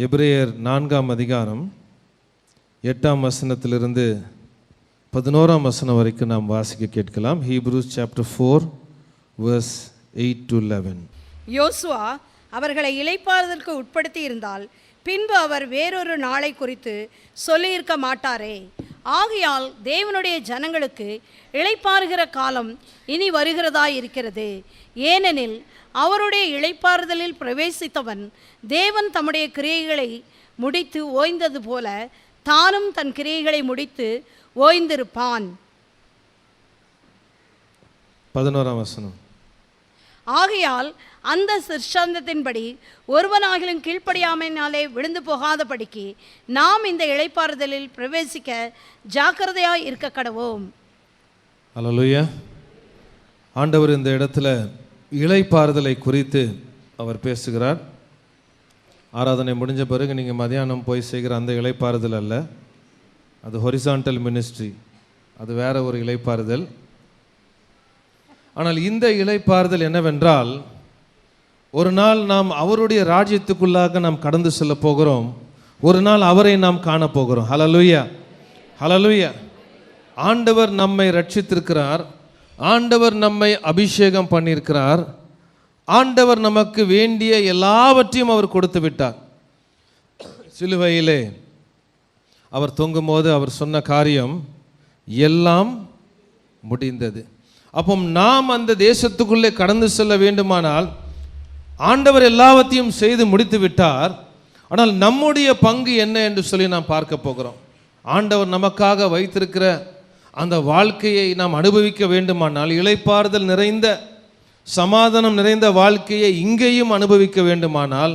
எபிரேயர் 4ஆம் அதிகாரம் 8ஆம் வசனத்திலிருந்து 11ஆம் வசனம் வரைக்கும் நாம் வாசிக்க கேட்கலாம். Hebrews chapter 4 verse 8 to 11. யோசுவா அவர்களை இளைப்பாறுதலுக்கு உட்படுத்தி இருந்தால் பின்பு அவர் வேறொரு நாளை குறித்து சொல்லியிருக்க மாட்டாரே. ஆகையால் தேவனுடைய ஜனங்களுக்கு இளைப்பாறுகிற காலம் இனி வருகிறதாய் இருக்கிறது. ஏனெனில் அவருடைய இளைப்பாறுதலில் பிரவேசித்தவன் தேவன் தம்முடைய கிரியைகளை முடித்து ஓய்ந்தது போல தானும் தன் கிரியைகளை முடித்து ஓய்ந்திருப்பான். 11ஆம் வசனம். ஆகையால் அந்த சிற்றாந்தத்தின்படி ஒருவனாகிலும் கீழ்ப்படியாமையினாலே விழுந்து போகாதபடிக்கு நாம் இந்த இளைப்பாறுதலில் பிரவேசிக்க ஜாக்கிரதையாய் இருக்க கடவோம். அல்லேலூயா. ஆண்டவர் இந்த இடத்துல இளைப்பாறுதலை குறித்து அவர் பேசுகிறார். ஆராதனை முடிஞ்ச பிறகு நீங்கள் மதியானம் போய் செய்கிற அந்த இளைப்பாறுதல் அல்ல, அது ஹொரிசான்டல் மினிஸ்ட்ரி, அது வேற ஒரு இளைப்பாறுதல். ஆனால் இந்த இளைப்பாறுதல் என்னவென்றால், ஒரு நாள் நாம் அவருடைய ராஜ்யத்துக்குள்ளாக நாம் கடந்து செல்ல போகிறோம். ஒரு நாள் அவரை நாம் காண போகிறோம். ஹல்லேலூயா, ஹல்லேலூயா. ஆண்டவர் நம்மை ரட்சித்திருக்கிறார், ஆண்டவர் நம்மை அபிஷேகம் பண்ணியிருக்கிறார், ஆண்டவர் நமக்கு வேண்டிய எல்லாவற்றையும் அவர் கொடுத்து விட்டார். சிலுவையிலே அவர் தொங்கும்போது அவர் சொன்ன காரியம் எல்லாம் முடிந்தது. அப்போ நாம் அந்த தேசத்துக்குள்ளே கடந்து செல்ல வேண்டுமானால் ஆண்டவர் எல்லாவற்றையும் செய்து முடித்து விட்டார். ஆனால் நம்முடைய பங்கு என்ன என்று சொல்லி நாம் பார்க்க போகிறோம். ஆண்டவர் நமக்காக வைத்திருக்கிற அந்த வாழ்க்கையை நாம் அனுபவிக்க வேண்டுமானால், இளைப்பாறுதல் நிறைந்த சமாதானம் நிறைந்த வாழ்க்கையை இங்கேயும் அனுபவிக்க வேண்டுமானால்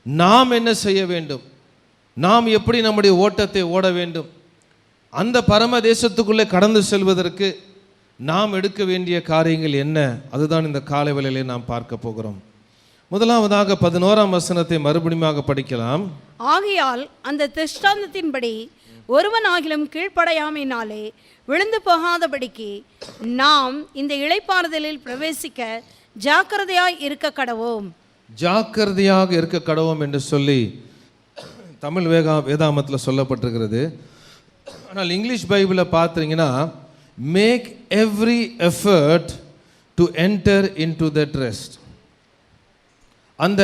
நாம் என்ன செய்ய வேண்டும்? நாம் எப்படி நம்முடைய ஓட்டத்தை ஓட வேண்டும்? அந்த பரம தேசத்துக்குள்ளே கடந்து செல்வதற்கு நாம் எடுக்க வேண்டிய காரியங்கள் என்ன? அதுதான் இந்த காலை வேளையிலே நாம் பார்க்க போகிறோம். முதலாவதாக 11ஆம் வசனத்தை மறுபடியும் படிக்கலாம். ஆகையால் அந்த திருஷ்டாந்தத்தின்படி ஒருவனாகிலும் கீழ்ப்படையாமையினாலே விழுந்து போகாதபடிக்கு நாம் இந்த இளைப்பாறுதலில் பிரவேசிக்க ஜாக்கிரதையாய் இருக்க கடவோம். ஜாக்கிரதையாக இருக்க கடவோம் என்று சொல்லி தமிழ் வேதாமத்தில் சொல்லப்பட்டிருக்கிறது. ஆனால் இங்கிலீஷ் பைபிளில் பார்த்தீங்கன்னா, make every effort to enter into that rest. அந்த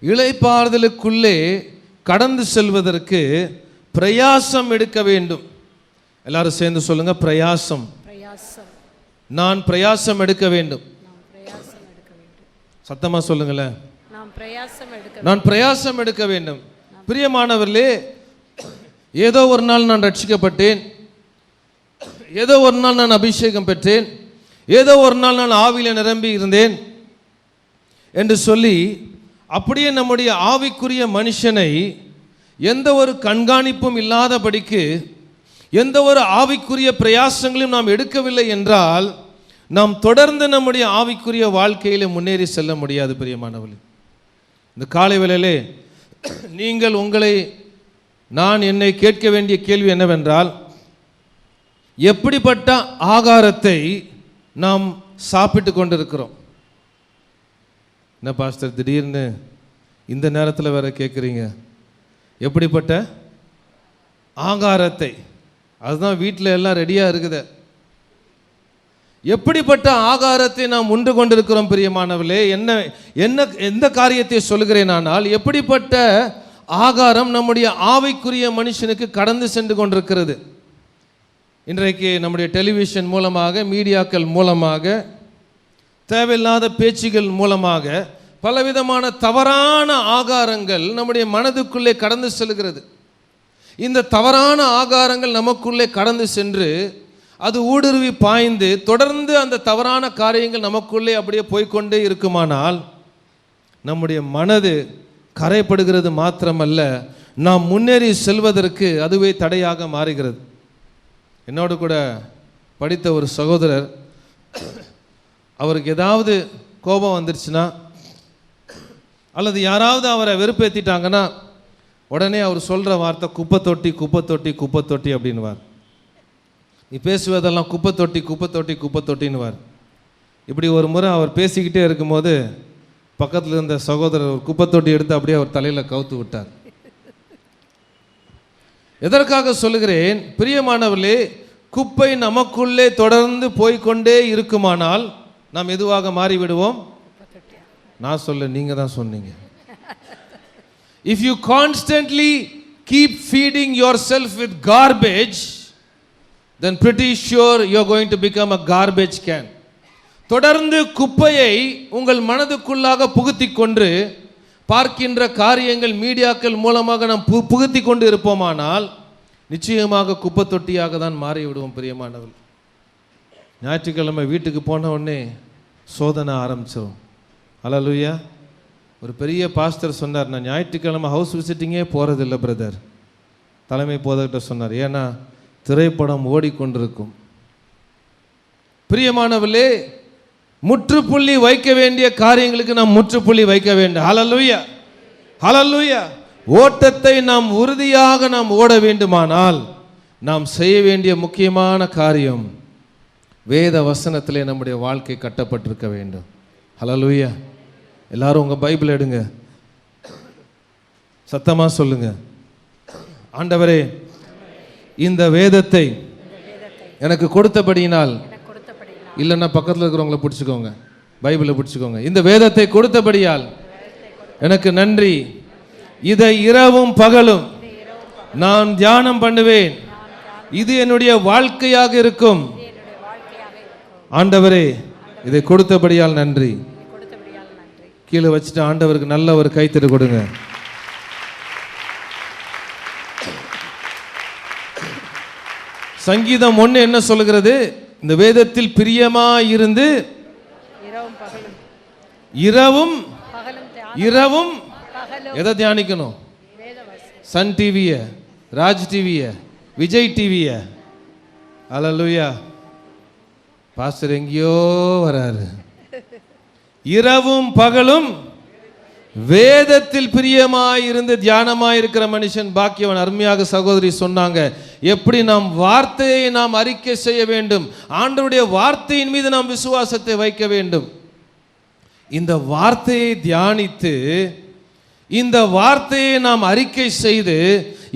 இளைப்பாறுதலுக்குள்ளே கடந்து செல்வதற்கு பிரயாசம் எடுக்க வேண்டும். எல்லாரும் சேர்ந்து சொல்லுங்க, பிரயாசம். நான் பிரயாசம் எடுக்க வேண்டும். சத்தமா சொல்லுங்களேன், நான் பிரயாசம் எடுக்க வேண்டும். பிரியமானவர்களே, ஏதோ ஒரு நாள் நான் ரட்சிக்கப்பட்டேன், ஏதோ ஒரு நாள் நான் அபிஷேகம் பெற்றேன், ஏதோ ஒரு நாள் நான் ஆவியில நிரம்பி இருந்தேன் என்று சொல்லி அப்படியே நம்முடைய ஆவிக்குரிய மனுஷனை எந்த ஒரு கண்காணிப்பும் இல்லாதபடிக்கு, எந்த ஒரு ஆவிக்குரிய பிரயாசங்களையும் நாம் எடுக்கவில்லை என்றால் நாம் தொடர்ந்து நம்முடைய ஆவிக்குரிய வாழ்க்கையிலே முன்னேறி செல்ல முடியாது. பிரியமானவர்களே, இந்த காலை வேளையிலே நீங்கள் நான் என்னை கேட்க வேண்டிய கேள்வி என்னவென்றால், எப்படிப்பட்ட ஆகாரத்தை நாம் சாப்பிட்டு கொண்டிருக்கிறோம்? என்ன பாஸ்டர் திடீர்னு இந்த நேரத்தில் வேற கேட்குறீங்க? எப்படிப்பட்ட ஆகாரத்தை? அதுதான் வீட்டில் எல்லாம் ரெடியாக இருக்குது. எப்படிப்பட்ட ஆகாரத்தை நாம் உண்டு கொண்டிருக்கிறோம்? பிரியமானவர்களே, எந்த காரியத்தை சொல்கிறேன்? ஆனால் எப்படிப்பட்ட ஆகாரம் நம்முடைய ஆவிக்குரிய மனுஷனுக்கு கடந்து சென்று கொண்டிருக்கிறது? இன்றைக்கு நம்முடைய டெலிவிஷன் மூலமாக, மீடியாக்கள் மூலமாக, தேவையில்லாத பேச்சுகள் மூலமாக பலவிதமான தவறான ஆகாரங்கள் நம்முடைய மனதுக்குள்ளே கடந்து செல்கிறது. இந்த தவறான ஆகாரங்கள் நமக்குள்ளே கடந்து சென்று அது ஊடுருவி பாய்ந்து தொடர்ந்து அந்த தவறான காரியங்கள் நமக்குள்ளே அப்படியே போய்கொண்டே இருக்குமானால் நம்முடைய மனது கரைப்படுகிறது மாத்திரமல்ல, நாம் முன்னேறி செல்வதற்கு அதுவே தடையாக மாறுகிறது. என்னோடு கூட படித்த ஒரு சகோதரர், அவருக்கு ஏதாவது கோபம் வந்துருச்சுன்னா அல்லது யாராவது அவரை வெறுப்பேற்றிட்டாங்கன்னா உடனே அவர் சொல்கிற வார்த்தை குப்பை தொட்டி குப்பை தொட்டி குப்பை தொட்டி அப்படின்வார். நீ பேசுவதெல்லாம் குப்பை தொட்டி குப்பை தொட்டி குப்பை தொட்டின்னுவார். இப்படி ஒரு முறை அவர் பேசிக்கிட்டே இருக்கும்போது பக்கத்தில் இருந்த சகோதரர் ஒரு குப்பை தொட்டி எடுத்து அப்படியே அவர் தலையில் கவுத்து விட்டார். எதற்காக சொல்லுகிறேன்? பிரியமானவர்களே, குப்பை நமக்குள்ளே தொடர்ந்து போய்க்கொண்டே இருக்குமானால் நாம் எதுவாக மாறிவிடுவோம்? நான் சொல்ல, நீங்க தான் சொன்னீங்க. If you constantly keep feeding yourself with garbage, then pretty sure you're going to become a garbage can. தொடர்ந்து குப்பையை உங்கள் மனதுக்குள்ளாக புகுத்தி கொண்டு பார்க்கின்ற காரியங்கள் மீடியாக்கள் மூலமாக நாம் புகுத்தி கொண்டு இருப்போமானால் நிச்சயமாக குப்பை தொட்டியாக தான் மாறிவிடுவோம். பிரியமானவர்கள், ஞாயிற்றுக்கிழமை வீட்டுக்கு போன உடனே சோதனை ஆரம்பிச்சிடும். அல்லேலூயா. ஒரு பெரிய பாஸ்டர் சொன்னார், நான் ஞாயிற்றுக்கிழமை ஹவுஸ் விசிட்டிங்கே போகிறதில்லை பிரதர். தலைமை போதகிட்ட சொன்னார், ஏன்னா திரைப்படம் ஓடிக்கொண்டிருக்கும். பிரியமானவர்களே, முற்றுப்புள்ளி வைக்க வேண்டிய காரியங்களுக்கு நாம் முற்றுப்புள்ளி வைக்க வேண்டும். ஹல்லேலூயா, ஹல்லேலூயா. ஓட்டத்தை நாம் உறுதியாக நாம் ஓட வேண்டுமானால் நாம் செய்ய வேண்டிய முக்கியமான காரியம் வேத வசனத்திலே நம்முடைய வாழ்க்கை கட்டப்பட்டிருக்க வேண்டும். ஹல்லேலூயா. எல்லாரும் உங்க பைபிள் எடுங்க, சத்தமா சொல்லுங்க, ஆண்டவரே இந்த வேதத்தை எனக்கு கொடுத்தபடியினால், இல்லைன்னா பக்கத்தில் இருக்கிறவங்கள பிடிச்சிக்கோங்க, பைபிளை பிடிச்சிக்கோங்க, இந்த வேதத்தை கொடுத்தபடியால் எனக்கு நன்றி. இதை இரவும் பகலும் நான் தியானம் பண்ணுவேன். இது என்னுடைய வாழ்க்கையாக இருக்கும். ஆண்டவரே இதை கொடுத்தபடியால் நன்றி. கீழே வச்சுட்டு ஆண்டவருக்கு நல்ல ஒரு கைத்தட்டு கொடுங்க. சங்கீதம் 1 என்ன சொல்லுகிறது? இந்த வேதத்தில் பிரியமாய் இருந்து இரவும் இரவும் எதை தியானிக்கணும்? சன் டிவிய, ராஜ் டிவிய, விஜய் டிவிய. அல்லேலூயா. பாஸ்டர் எங்கேயோ வராரு. இரவும் பகலும் வேதத்தில் பிரியமாய் இருந்து தியானமாய் இருக்கிற மனுஷன் பாக்கியவன். அருமையாக சகோதரி சொன்னாங்க, எப்படி நாம் வார்த்தையை நாம் அறிக்கை செய்ய வேண்டும், ஆண்டவருடைய வார்த்தையின் மீது நாம் விசுவாசத்தை வைக்க வேண்டும். இந்த வார்த்தையை தியானித்து, இந்த வார்த்தையை நாம் அறிக்கை செய்து,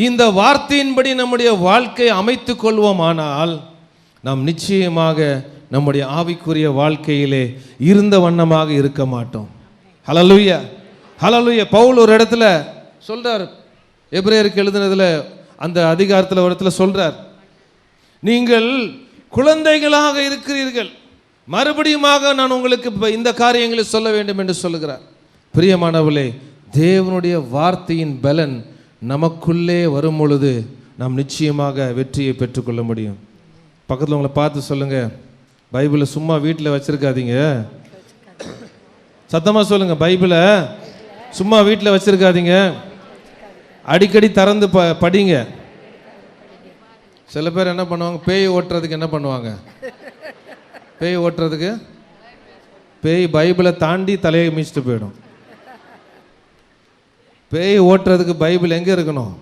இந்த வார்த்தையின்படி நம்முடைய வாழ்க்கை அமைத்துக் கொள்வோமானால் நாம் நிச்சயமாக நம்முடைய ஆவிக்குரிய வாழ்க்கையிலே இருந்த வண்ணமாக இருக்க மாட்டோம். ஹல்லேலூயா, ஹல்லேலூயா. பவுல் ஒரு இடத்துல சொல்றார், எபிரேயருக்கு எழுதினதுல அந்த அதிகாரத்தில் ஒரு இடத்துல சொல்றார், நீங்கள் குழந்தைகளாக இருக்கிறீர்கள், மறுபடியுமாக நான் உங்களுக்கு இந்த காரியங்களை சொல்ல வேண்டும் என்று சொல்லுகிறார். பிரியமானவர்களே, தேவனுடைய வார்த்தையின் பலன் நமக்குள்ளே வரும் பொழுது நாம் நிச்சயமாக வெற்றியை பெற்றுக்கொள்ள முடியும். பக்கத்தில் உங்களை பார்த்து சொல்லுங்க, பைபிளை சும்மா வீட்டில் வச்சிருக்காதீங்க. சத்தமா சொல்லுங்க, பைபிளை சும்மா வீட்டில் வச்சிருக்காதீங்க, அடிக்கடி திறந்து படிங்க. சில பேர் என்ன பண்ணுவாங்க, பேய் ஓட்டுறதுக்கு என்ன பண்ணுவாங்க? பேய் ஓட்டுறதுக்கு பேய் பைபிளை தாண்டி தலையை மீச்சிட்டு போயிடும். பேய் ஓட்டுறதுக்கு பைபிள் எங்கே இருக்கணும்?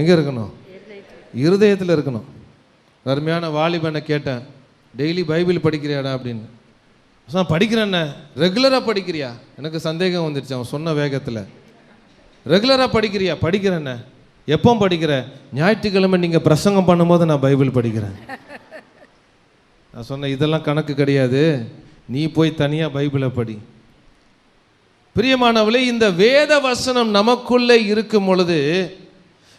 எங்கே இருக்கணும்? இருதயத்தில் இருக்கணும். அருமையான வாலிபனை கேட்டேன், டெய்லி பைபிள் படிக்கிறியாடா அப்படின்னு. நான் படிக்கிறேன்ன. ரெகுலராக படிக்கிறியா? எனக்கு சந்தேகம் வந்துடுச்சு அவன் சொன்ன வேகத்தில். ரெகுலராக படிக்கிறியா? படிக்கிறேன்ன. எப்போ படிக்கிற? ஞாயிற்றுக்கிழமை நீங்கள் பிரசங்கம் பண்ணும்போது நான் பைபிள் படிக்கிறேன். நான் சொன்னேன், இதெல்லாம் கணக்கு கிடையாது, நீ போய் தனியாக பைபிளை படி. பிரியமானவர்களே, இந்த வேத வசனம் நமக்குள்ளே இருக்கும் பொழுது,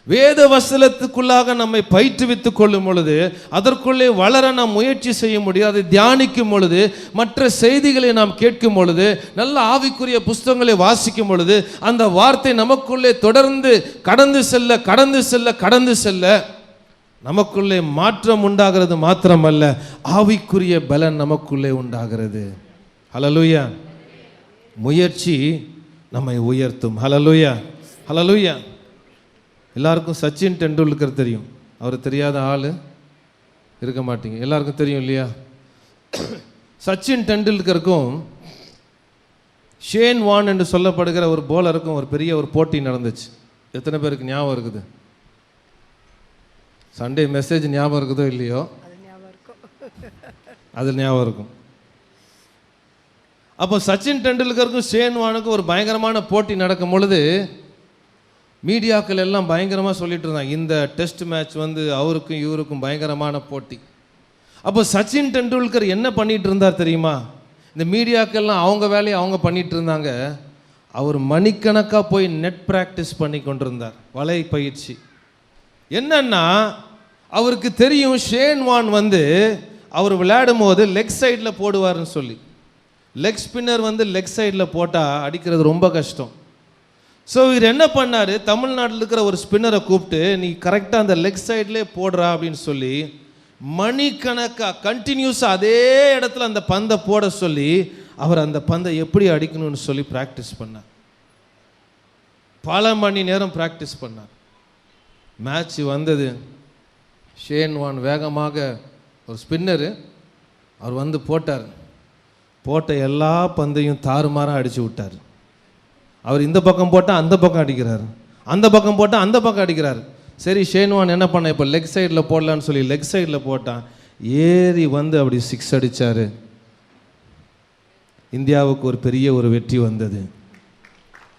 வேத வசனத்துக்குள்ளாக நம்மை பயிற்றுவித்துக் கொள்ளும் பொழுது, அதற்குள்ளே வளர நாம் முயற்சி செய்ய முடியும். அதை தியானிக்கும் பொழுது, மற்ற செய்திகளை நாம் கேட்கும் பொழுது, நல்ல ஆவிக்குரிய புஸ்தகங்களை வாசிக்கும் பொழுது, அந்த வார்த்தை நமக்குள்ளே தொடர்ந்து கடந்து செல்ல கடந்து செல்ல கடந்து செல்ல நமக்குள்ளே மாற்றம் உண்டாகிறது மாத்திரமல்ல, ஆவிக்குரிய பலன் நமக்குள்ளே உண்டாகிறது. ஹல்லேலூயா. முயற்சி நம்மை உயர்த்தும். ஹல்லேலூயா, ஹல்லேலூயா. எல்லாருக்கும் சச்சின் டெண்டுல்கர் தெரியும். அவர் தெரியாத ஆள் இருக்க மாட்டீங்க, எல்லாருக்கும் தெரியும் இல்லையா? சச்சின் டெண்டுல்கருக்கும் ஷேன் வான் என்று சொல்லப்படுகிற ஒரு போலருக்கும் ஒரு பெரிய ஒரு போட்டி நடந்துச்சு. எத்தனை பேருக்கு ஞாபகம் இருக்குது? சண்டே மெசேஜ் ஞாபகம் இருக்குதோ இல்லையோ, அது ஞாபகம் இருக்கும். அப்போ சச்சின் டெண்டுல்கருக்கும் ஷேன் வானுக்கும் ஒரு பயங்கரமான போட்டி நடக்கும் பொழுது, மீடியாக்கள் எல்லாம் பயங்கரமாக சொல்லிட்டு இருந்தாங்க, இந்த டெஸ்ட் மேட்ச் வந்து அவருக்கும் இவருக்கும் பயங்கரமான போட்டி. அப்போ சச்சின் டெண்டுல்கர் என்ன பண்ணிட்டு இருந்தார் தெரியுமா? இந்த மீடியாக்கள்லாம் அவங்க வேலையை அவங்க பண்ணிட்டு இருந்தாங்க. அவர் மணிக்கணக்காக போய் நெட் ப்ராக்டிஸ் பண்ணி கொண்டிருந்தார், வலை பயிற்சி. என்னன்னா அவருக்கு தெரியும் ஷேன் வான் வந்து அவர் விளையாடும் போது லெக் சைடில் போடுவார்னு சொல்லி. லெக் ஸ்பின்னர் வந்து லெக் சைடில் போட்டால் அடிக்கிறது ரொம்ப கஷ்டம். ஸோ இவர் என்ன பண்ணார், தமிழ்நாட்டில் இருக்கிற ஒரு ஸ்பின்னரை கூப்பிட்டு நீ கரெக்டாக அந்த லெக் சைட்லேயே போடுறா அப்படின்னு சொல்லி மணிக்கணக்காக கண்டினியூஸாக அதே இடத்துல அந்த பந்தை போட சொல்லி அவர் அந்த பந்தை எப்படி அடிக்கணும்னு சொல்லி ப்ராக்டிஸ் பண்ணார். பல மணி நேரம் ப்ராக்டிஸ் பண்ணார். மேட்ச் வந்தது. ஷேன் வான் வேகமாக ஒரு ஸ்பின்னரு அவர் வந்து போட்டார். போட்ட எல்லா பந்தையும் தாறுமாறாக அடித்து விட்டார். அவர் இந்த பக்கம் போட்டால் அந்த பக்கம் அடிக்கிறார், அந்த பக்கம் போட்டால் அந்த பக்கம் அடிக்கிறார். சரி, ஷேன்வான் என்ன பண்ண, இப்போ லெக் சைடில் போடலான்னு சொல்லி லெக் சைடில் போட்டான். ஏறி வந்து அப்படி 6 அடித்தார். இந்தியாவுக்கு ஒரு பெரிய ஒரு வெற்றி வந்தது.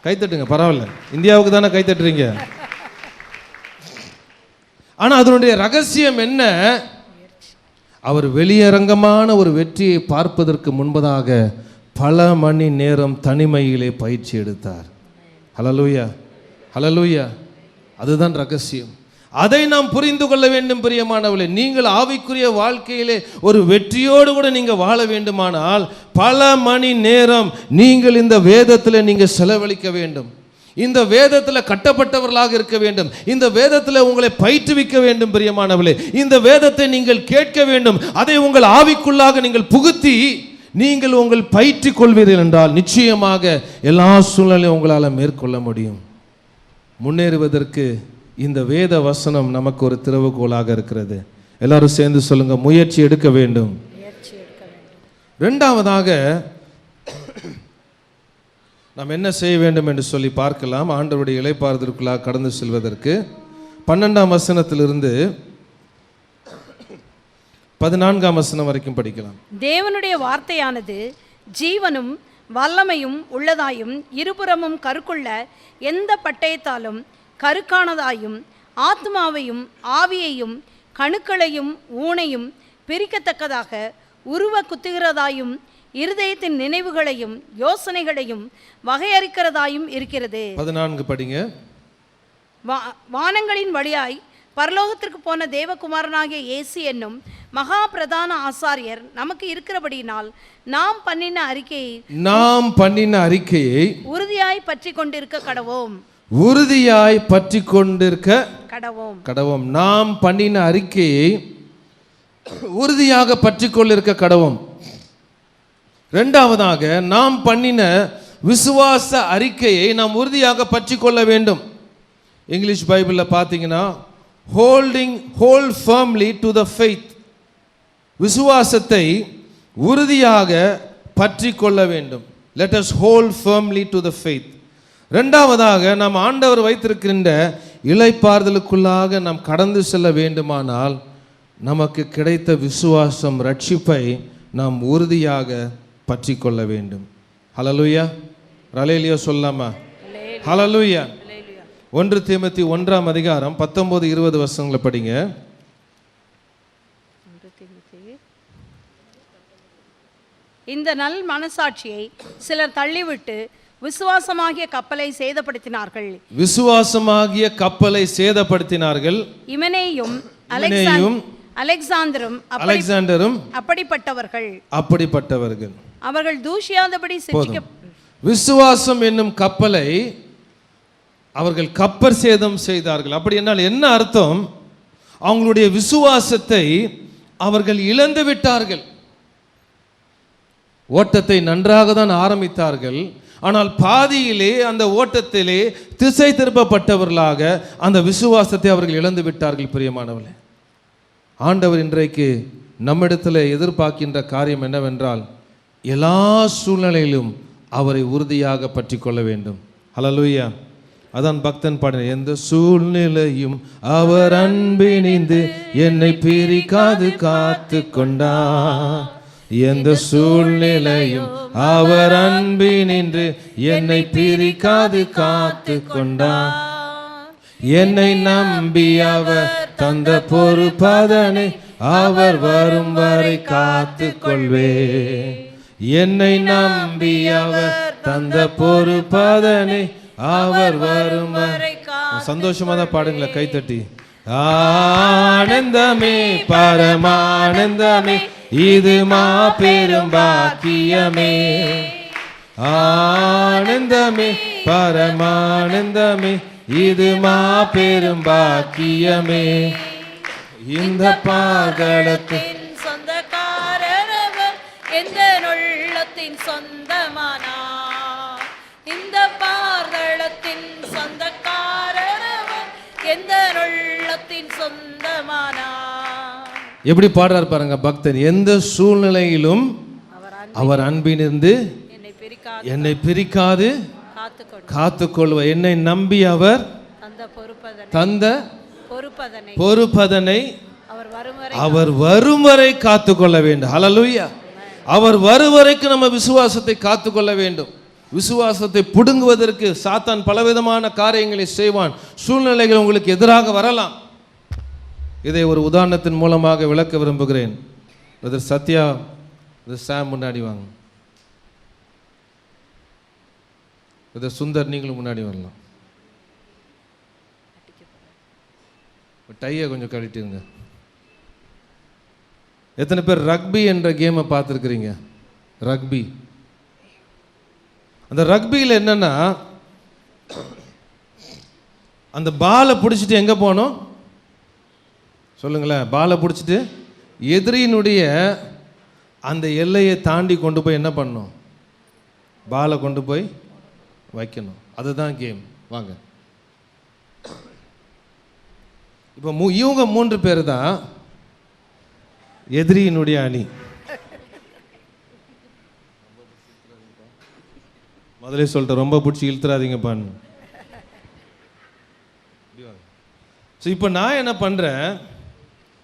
கைத்தட்டுங்க, பரவாயில்ல, இந்தியாவுக்கு தானே கைத்தட்டுறீங்க. ஆனால் அதனுடைய ரகசியம் என்ன? அவர் வெளியரங்கமான ஒரு வெற்றியை பார்ப்பதற்கு முன்பதாக பல மணி நேரம் தனிமையிலே பயிற்சி எடுத்தார். ஹல்லேலூயா, ஹல்லேலூயா. அதுதான் ரகசியம். அதை நாம் புரிந்து கொள்ள வேண்டும் பிரியமானவர்களே. நீங்கள் ஆவிக்குரிய வாழ்க்கையிலே ஒரு வெற்றியோடு கூட நீங்கள் வாழ வேண்டுமானால் பல மணி நேரம் நீங்கள் இந்த வேதத்தில் நீங்கள் செலவழிக்க வேண்டும். இந்த வேதத்தில் கட்டப்பட்டவர்களாக இருக்க வேண்டும். இந்த வேதத்தில் உங்களை பயிற்றுவிக்க வேண்டும் பிரியமானவர்களே. இந்த வேதத்தை நீங்கள் கேட்க வேண்டும். அதை உங்கள் ஆவிக்குள்ளாக நீங்கள் புகுத்தி நீங்கள் உங்கள் பயிற்றிக் கொள்வீர்கள் என்றால் நிச்சயமாக எல்லா சூழ்நிலையும் உங்களால் மேற்கொள்ள முடியும். முன்னேறுவதற்கு இந்த வேத வசனம் நமக்கு ஒரு திறவுகோலாக இருக்கிறது. எல்லாரும் சேர்ந்து சொல்லுங்க, முயற்சி எடுக்க வேண்டும். இரண்டாவதாக நாம் என்ன செய்ய வேண்டும் என்று சொல்லி பார்க்கலாம். ஆண்டவருடைய இளைப்பாறுதலுக்குள்ளாக கடந்து செல்வதற்கு 12ஆம் வசனத்திலிருந்து 14ஆம் வசனம் வரைக்கும் படிக்கலாம். தேவனுடைய வார்த்தையானது ஜீவனும் வல்லமையும் உள்ளதாயும் இருபுறமும் கருக்குள்ள எந்த பட்டயத்தாலும் கருக்கானதாயும் ஆத்மாவையும் ஆவியையும் கணுக்களையும் ஊனையும் பிரிக்கத்தக்கதாக உருவ குத்துகிறதாயும் இருதயத்தின் நினைவுகளையும் யோசனைகளையும் வகையறுக்கிறதாயும் இருக்கிறது. 14 படிங்க. வானங்களின் வழியாய் பரலோகத்திற்கு போன தேவகுமாரனாகிய இயேசு என்னும் மகா பிரதான ஆசாரியர் நமக்கு இருக்கிறபடியினால் நாம் பண்ணின அறிக்கையை உறுதியாய் பற்றி கொண்டிருக்க கடவோம். உறுதியாய் பற்றி கொண்டிருக்க கடவோம். நாம் பண்ணின அறிக்கையை உறுதியாக பற்றி கொண்டிருக்க கடவோம். இரண்டாவதாக நாம் பண்ணின விசுவாச அறிக்கையை நாம் உறுதியாக பற்றி கொள்ள வேண்டும். இங்கிலீஷ் பைபிளில் பார்த்தீங்கன்னா hold firmly to the faith. விசுவாசத்தை உறுதியாக பற்றி கொள்ள வேண்டும். Let us hold firmly to the faith. இரண்டாவதாக நாம் ஆண்டவர் வைத்திருக்கின்ற இளைப்பாறுதலுக்குள்ளாக நாம் கடந்து செல்ல வேண்டுமானால் நமக்கு கிடைத்த விசுவாசம் ரட்சிப்பை நாம் உறுதியாக பற்றி கொள்ள வேண்டும். ஹல்லேலூயா, ஹல்லேலூயா சொல்லாமா? ஹல்லேலூயா. 1 தீமோத்தேயு 1ஆம் அதிகாரம் 19-20 வசனங்களை படிங்க. இந்த நல் மனசாட்சியை சிலர் தள்ளிவிட்டு விசுவாசமாகிய கப்பலை சேதப்படுத்தினார்கள். இமனேயும் அலெக்சாந்தரும் அப்படிப்பட்டவர்கள். அவர்கள் தூஷியாதபடி விசுவாசம் என்னும் கப்பலை அவர்கள் கப்பர் சேதம் செய்தார்கள். அப்படி என்னால் என்ன அர்த்தம்? அவங்களுடைய விசுவாசத்தை அவர்கள் இழந்து விட்டார்கள். ஓட்டத்தை நன்றாக தான் ஆரம்பித்தார்கள், ஆனால் பாதியிலே அந்த ஓட்டத்திலே திசை திருப்பப்பட்டவர்களாக அந்த விசுவாசத்தை அவர்கள் இழந்து விட்டார்கள். பிரியமானவர்களே, ஆண்டவர் இன்றைக்கு நம்மிடத்தில் எதிர்பார்க்கின்ற காரியம் என்னவென்றால் எல்லா சூழ்நிலையிலும் அவரை உறுதியாக பற்றி கொள்ள வேண்டும். ஹல்லேலூயா. அதான் பக்தன் பாடின, எந்த சூழ்நிலையும் அவர் அன்பினிந்து என்னை பிரிக்காது காத்து கொண்டார். எந்த சூழ்நிலையும் அவர் அன்பினின்று என்னை பிரிக்காது காத்து கொண்டார். என்னை நம்பி அவர் தந்த பொறுப்பதனை அவர் வரும் வரை காத்து கொள்வேன். என்னை நம்பி அவர் தந்த பொறுப்பதனை அவர் வரும் வரை. சந்தோஷமா தான் பாடுங்களேன் கைத்தட்டி. ஆனந்தமே பரமானந்தமே இது மாபெரும் பாக்கியமே. ஆனந்தமே பரமானந்தமே இது மாபெரும் பாக்கியமே. இந்த பாதளத்தின் சொந்தக்காரரவர் எந்த உள்ளத்தின் சொந்தமானார். இந்த பாதளத்தின் சொந்தக்காரரவர் எந்த உள்ளத்தின் சொந்தமானார். எப்படி பாடுறார் பாருங்க பக்தன். எந்த சூழ்நிலையிலும் அவர் அன்பினிருந்து என்னை பிரிக்காது காத்துக்கொள்வார். என்னை நம்பி அவர் தந்த பொறுப்பதனை அவர் வரும் வரை காத்துக்கொள்ள வேண்டும். ஹல்லேலூயா. அவர் வரும் வரைக்கும் நம்ம விசுவாசத்தை காத்துக்கொள்ள வேண்டும். விசுவாசத்தை புடுங்குவதற்கு சாத்தான் பலவிதமான காரியங்களை செய்வான். சூழ்நிலைகள் உங்களுக்கு எதிராக வரலாம். இதை ஒரு உதாரணத்தின் மூலமாக விளக்க விரும்புகிறேன். பிரதர் சத்யா, சாம் முன்னாடி வாங்க. பிரதர் சுந்தர் நீங்களும் முன்னாடி வரலாம். டையை கொஞ்சம் கழட்டிடுங்க. எத்தனை பேர் ரக்பி என்ற கேமை பார்த்துருக்குறீங்க? ரக்பி. அந்த ரக்பியில் என்னன்னா, அந்த பாலை பிடிச்சிட்டு எங்கே போகணும் சொல்லுங்களேன்? பாலை பிடிச்சிட்டு எதிரியினுடைய அந்த எல்லையை தாண்டி கொண்டு போய் என்ன பண்ணணும்? பாலை கொண்டு போய் வைக்கணும். அதுதான் கேம். வாங்க. இப்போ இவங்க 3 பேர் தான் எதிரியினுடைய அணி. முதலே சொல்லிட்டு ரொம்ப பிடிச்சி இழுத்துறாதீங்கப்பான்னு. ஸோ இப்போ நான் என்ன பண்ணுறேன்,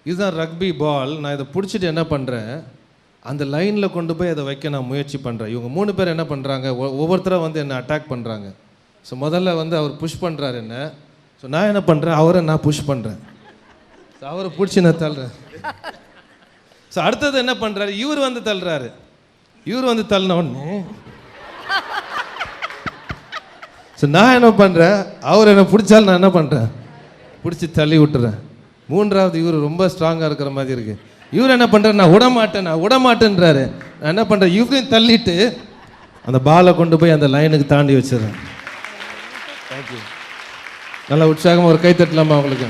இதுதான் ரக்பி பால். நான் இதை பிடிச்சிட்டு என்ன பண்ணுறேன், அந்த லைனில் கொண்டு போய் அதை வைக்க நான் முயற்சி பண்ணுறேன். இவங்க 3 பேர் என்ன பண்ணுறாங்க, ஒவ்வொருத்தராக வந்து என்னை அட்டாக் பண்ணுறாங்க. ஸோ முதல்ல வந்து அவர் புஷ் பண்ணுறாரு என்ன. ஸோ நான் என்ன பண்ணுறேன், அவரை நான் புஷ் பண்ணுறேன். ஸோ அவரை பிடிச்சி நான் தள்ளுறேன். ஸோ அடுத்தது என்ன பண்ணுறாரு, இவர் வந்து தள்ளுறாரு. இவர் வந்து தள்ளின உடனே ஸோ நான் என்ன பண்ணுறேன், அவர் என்ன பிடிச்சாலும் நான் என்ன பண்ணுறேன், பிடிச்சி தள்ளி விட்டுறேன். 3வது இவர் ரொம்ப ஸ்ட்ராங்காக இருக்கிற மாதிரி இருக்குது. இவர் என்ன பண்ணுறாரு, நான் விடமாட்டேன்றாரு. நான் என்ன பண்ணுறேன், இவரையும் தள்ளிட்டு அந்த பாலை கொண்டு போய் அந்த லைனுக்கு தாண்டி வச்சிடறேன். தேங்க்யூ. நல்லா உற்சாகமாக ஒரு கை தட்டலாமா அவங்களுக்கு?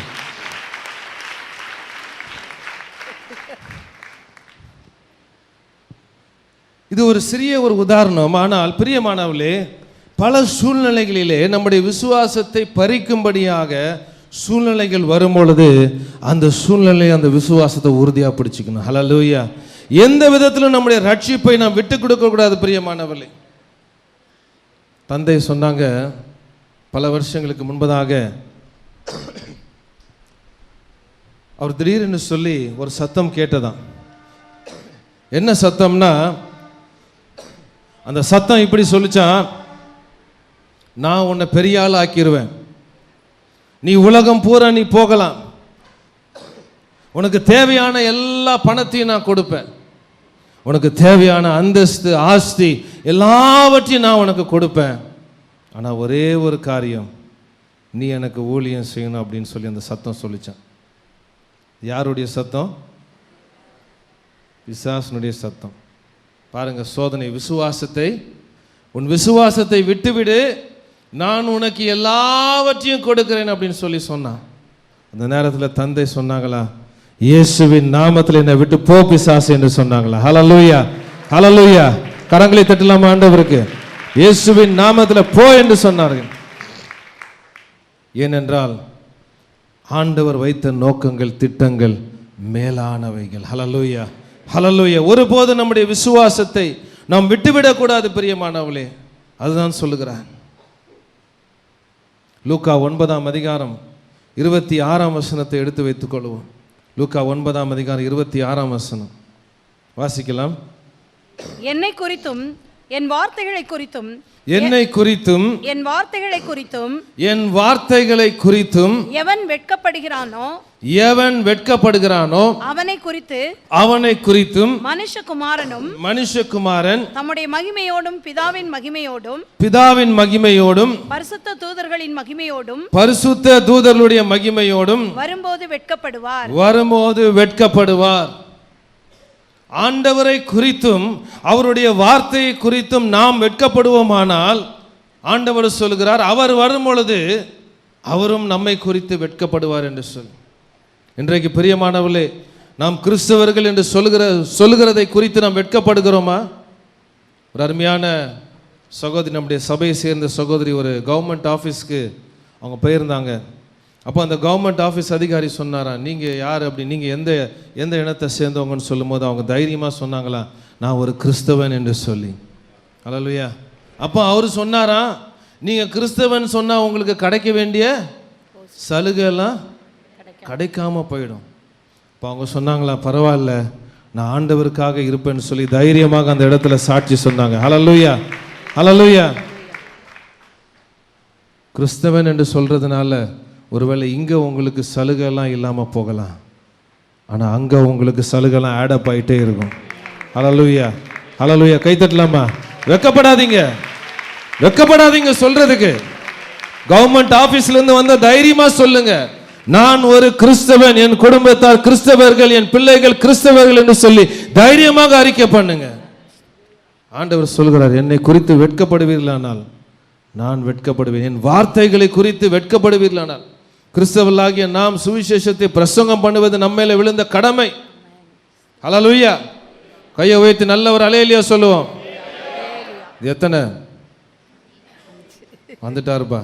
இது ஒரு சிறிய ஒரு உதாரணம். ஆனால் பிரியமானவர்களே, பல சூழ்நிலைகளிலே நம்முடைய விசுவாசத்தை பறிக்கும்படியாக சூழ்நிலைகள் வரும் பொழுது அந்த சூழ்நிலை அந்த விசுவாசத்தை உறுதியாக பிடிச்சிக்கணும். ஹல்லேலூயா. எந்த விதத்திலும் நம்முடைய ரட்சிப்பை நாம் விட்டு கொடுக்க கூடாது. பிரியமானவர்களே, தந்தை சொன்னாங்க பல வருஷங்களுக்கு முன்பதாக, அவர் திடீர்னு சொல்லி ஒரு சத்தம் கேட்டதான். என்ன சத்தம்னா, அந்த சத்தம் இப்படி சொல்லிச்சான், நான் உன்னை பெரிய ஆள் ஆக்கிடுவேன், நீ உலகம் பூரா நீ போகலாம், உனக்கு தேவையான எல்லா பணத்தையும் நான் கொடுப்பேன், உனக்கு தேவையான அந்தஸ்து ஆஸ்தி எல்லாவற்றையும் நான் உனக்கு கொடுப்பேன், ஆனால் ஒரே ஒரு காரியம், நீ எனக்கு ஊழியம் செய்யணும் அப்படின்னு சொல்லி அந்த சத்தம் சொல்லிச்சான். யாருடைய சத்தம்? பிசாசனுடைய சத்தம். பாருங்க சோதனை. உன் விசுவாசத்தை விட்டுவிடு, நான் உனக்கு எல்லாவற்றையும் கொடுக்கிறேன் அப்படின்னு சொல்லி சொன்னான். அந்த நேரத்தில் தந்தை சொன்னாங்களா, இயேசுவின் நாமத்தில் என்னை விட்டு போ பிசாசு என்று சொன்னாங்களா? ஹல்லேலூயா, ஹல்லேலூயா. கரங்களை தட்டலாமா ஆண்டவருக்கு? இயேசுவின் நாமத்தில் போ என்று சொன்னார்கள். ஏனென்றால் ஆண்டவர் வைத்த நோக்கங்கள் திட்டங்கள் மேலானவைகள். ஹல்லேலூயா, ஹல்லேலூயா. ஒருபோது நம்முடைய விசுவாசத்தை நாம் விட்டுவிடக்கூடாது பிரியமானவர்களே. அதுதான் சொல்லுகிறார். லூக்கா 9ஆம் அதிகாரம் 26ஆம் வசனத்தை எடுத்து வைத்துக் கொள்வோம். லூக்கா 9ஆம் அதிகாரம் 26ஆம் வசனம் வாசிக்கலாம். என்னை குறித்தும் என் வார்த்தைகளை குறித்தும் என்னை குறித்தும் என் வார்த்தைகளை குறித்தும் என் வார்த்தைகளை குறித்தும் எவன் வெட்கப்படுகிறானோ அவனை குறித்தும் மனுஷகுமாரன் தம்முடைய மகிமையோடும் பிதாவின் மகிமையோடும் பரிசுத்த தூதர்களுடைய மகிமையோடும் வரும்போது வெட்கப்படுவார். ஆண்டவரை குறித்தும் அவருடைய வார்த்தையை குறித்தும் நாம் வெட்கப்படுவோமானால் ஆண்டவர் சொல்கிறார், அவர் வரும் பொழுது அவரும் நம்மை குறித்து வெட்கப்படுவார் என்று சொல்லி. இன்றைக்கு பிரியமானவர்களே, நாம் கிறிஸ்தவர்கள் என்று சொல்லுகிறதை குறித்து நாம் வெட்கப்படுகிறோமா? ஒரு அருமையான சகோதரி, நம்முடைய சபையை சேர்ந்த சகோதரி ஒரு கவர்மெண்ட் ஆஃபீஸ்க்கு அவங்க போயிருந்தாங்க. அப்போ அந்த கவர்மெண்ட் ஆஃபீஸ் அதிகாரி சொன்னாராம், நீங்கள் யார் அப்படி, நீங்கள் எந்த இனத்தை சேர்ந்தவங்கன்னு சொல்லும்போது அவங்க தைரியமாக சொன்னாங்களாம், நான் ஒரு கிறிஸ்தவன் என்று சொல்லி. அல்லேலூயா. அப்போ அவர் சொன்னாராம், நீங்கள் கிறிஸ்தவன் சொன்னால் உங்களுக்கு கிடைக்க வேண்டிய சலுகைலாம் கிடைக்காம போயிடும். இப்போ அவங்க சொன்னாங்களா, பரவாயில்ல, நான் ஆண்டவருக்காக இருப்பேன்னு சொல்லி தைரியமாக அந்த இடத்துல சாட்சி சொன்னாங்க. ஹல்லேலூயா, ஹல்லேலூயா. கிறிஸ்தவன் என்று சொல்றதுனால ஒருவேளை இங்கே உங்களுக்கு சலுகைலாம் இல்லாமல் போகலாம், ஆனால் அங்கே உங்களுக்கு சலுகைலாம் ஆடப் ஆகிட்டே இருக்கும். ஹல்லேலூயா, ஹல்லேலூயா. கைத்தட்டலாமா? வெக்கப்படாதீங்க சொல்றதுக்கு. கவர்மெண்ட் ஆபீஸ்லேருந்து வந்த தைரியமா சொல்லுங்க, நான் ஒரு கிறிஸ்தவன், என் குடும்பத்தார் கிறிஸ்தவர்கள், என் பிள்ளைகள் கிறிஸ்தவர்கள் என்று சொல்லி தைரியமாக அறிக்கை பண்ணுங்க. ஆண்டவர் சொல்கிறார், என்னை குறித்து வெட்கப்படுவீர்களானால் நான் வெட்கப்படுவேன், என் வார்த்தைகளை குறித்து வெட்கப்படுவீர்களானால். கிறிஸ்தவர்களாகிய நாம் சுவிசேஷத்தை பிரசங்கம் பண்ணுவது நம்ம மேல விழுந்த கடமை. ஹல்லேலூயா. கையை உயர்த்தி நல்ல ஒரு அல்லேலூயா சொல்லுவோம். எத்தனை வந்துட்டாருப்பா,